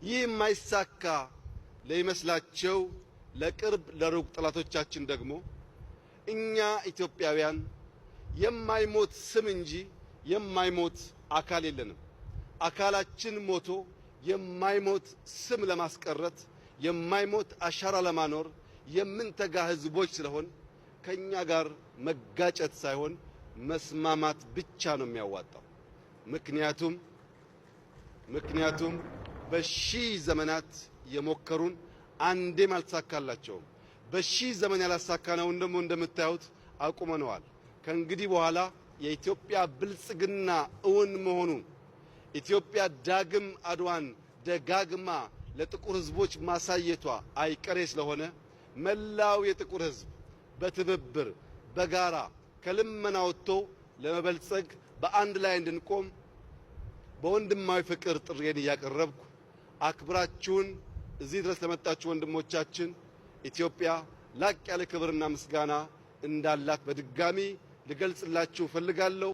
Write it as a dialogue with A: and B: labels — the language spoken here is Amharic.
A: ይህ የማይሳካ ለይመስላቸው ለቅርብ ለሩቅ ጠላቶቻችን ደግሞ እኛ ኢትዮጵያውያን የማይሞት ስም እንጂ የማይሞት አካል የለንም። አካላችን ሞቶ የማይሞት ስም ለማስቀረት የማይሞት አሻራ ለማኖር የምንተጋ ህዝቦች ስለሆን ከኛ ጋር መጋጨት ሳይሆን መስማማት ብቻ ነው የሚያዋጣው። ምክንያቱም በሺህ ዘመናት የሞከሩን አንዴም አልተሳካላቸውም። በሺህ ዘመን ያላሳካነውን ደግሞ እንደምታዩት አቁመነዋል። ከእንግዲህ በኋላ የኢትዮጵያ ብልጽግና እውን መሆኑ ኢትዮጵያ ዳግም አድዋን ደጋግማ ለጥቁር ህዝቦች ማሳየቷ አይቀሬ ስለሆነ መላው የጥቁር ህዝብ በትብብር በጋራ ከልመና ወጥቶ ለመበልጸግ በአንድ ላይ እንድንቆም በወንድማዊ ፍቅር ጥሪዬን እያቀረብኩ አክብራችሁን እዚህ ድረስ ለመጣችሁ ወንድሞቻችን ኢትዮጵያ ላቅ ያለ ክብርና ምስጋና እንዳላት በድጋሚ ልገልጽላችሁ ፈልጋለሁ።